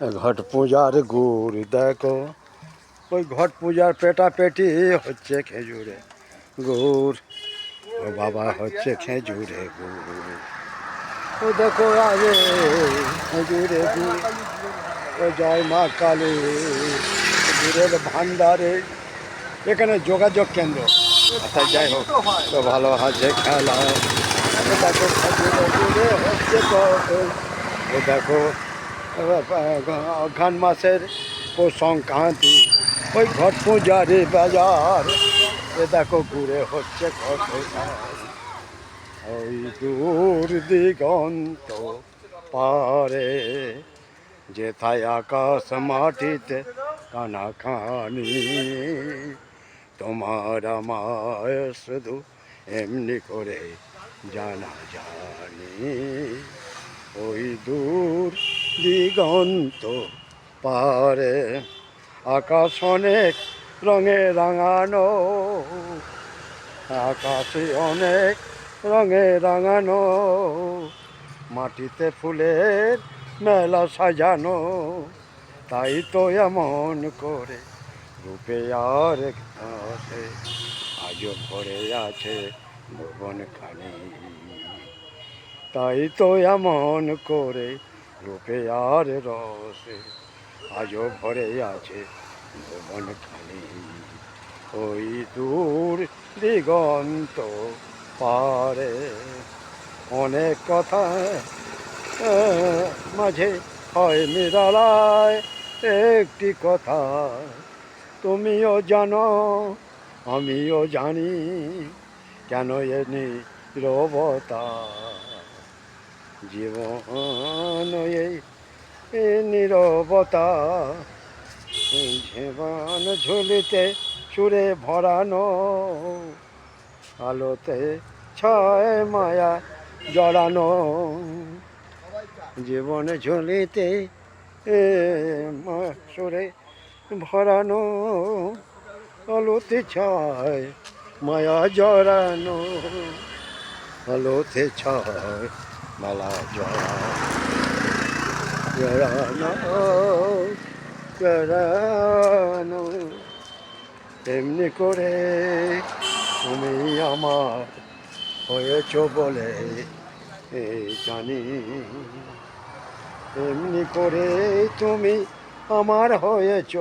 ঘট পূজার গুড় দেখো, ওই ঘট পূজার পেটাপেটি হচ্ছে খেজুরে গুড়। ও বাবা হচ্ছে খেজুরে গুড়। ও দেখো আগে খেজুরে গুড়। ও জয় মা কালী গুড়ের ভান্ডারে। এখানে যোগাযোগ কেন্দ্র। আচ্ছা যাই হোক, তো ভালো আছে খেলা। ও দেখো খেজুরে গুড়ে হচ্ছে কত। ও দেখো অঘ্রাণ মাসের পৌষ সংক্রান্তি, ওই ঘট পূজারি বাজার। এ দেখো ঘুরে হচ্ছে কত। ওই দূর দিগন্ত পারে, যেথায় আকাশ মাটিতে কানাকানি, তোমার আমায় শুধু এমনি করে জানা জানি। ওই দূর দিগন্ত পারে, আকাশ অনেক রঙে রাঙানো, আকাশে অনেক রঙে রাঙানো, মাটিতে ফুলের মেলা সাজানো। তাই তো এমন করে রূপে আর ঘাসে আজও ভরে আছে ভুবনখানি। তাই তো এমন করে রূপে আর রসে আজও ভরে আছে ভুবনখানি। ওই দূর দিগন্ত পারে, অনেক কথা মাঝে হয় নিরালায় একটি কথা, তুমিও জানো আমিও জানি, কেন এ নীরবতা। জীবন এই নীরবতা, জীবন ঝুলিতে সুরে ভরানো, আলোতে ছয় মায়া জড়ানো। জীবন ঝুলিতে সুরে ভরানো, আলোতে ছয় মায়া জড়ানো, আলোতে ছয় মালা জড়ানো জড়ানো। এমনি করে তুমি আমার হয়েছ বলে জানি, এমনি করে তুমি আমার হয়েছ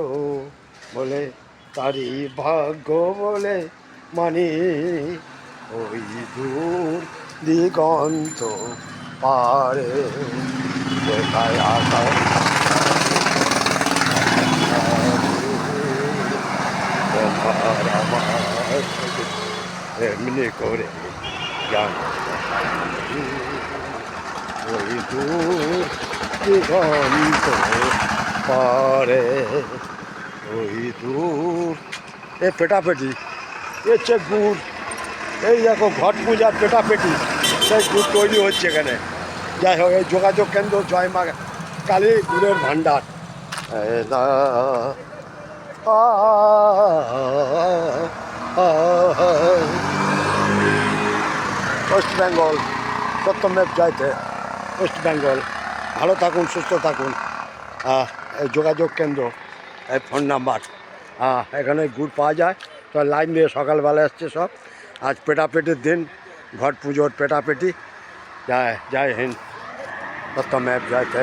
বলে তারই ভাগ্য বলে মানি। ওই দূর দিগন্ত পারে, কোথায় আকাশ তোমার আমার এমনি করে জানো। ওই দূর দিগন্ত পারে, ওই দূর। এ পেটাপেটি, এ হচ্ছে গুড়। এই দেখো ঘট পূজার পেটাপেটি, সেই গুড় তৈরি হচ্ছে এখানে। যাই হোক, এই যোগাযোগ কেন্দ্র জয় মা কালী গুড়ের ভান্ডার। ওয়েস্ট বেঙ্গল, সত্যমেব জয়তে, ওয়েস্ট বেঙ্গল। ভালো থাকুন, সুস্থ থাকুন। এই যোগাযোগ কেন্দ্র, এই ফোন নাম্বার। এখানে গুড় পাওয়া যায়, তো লাইন দিয়ে সকালবেলা এসছে সব। আজ পেটাপেটির দিন, ঘট পুজোর পেটাপেটি। জয় হিন্দ, সত্যমেব জয়তে।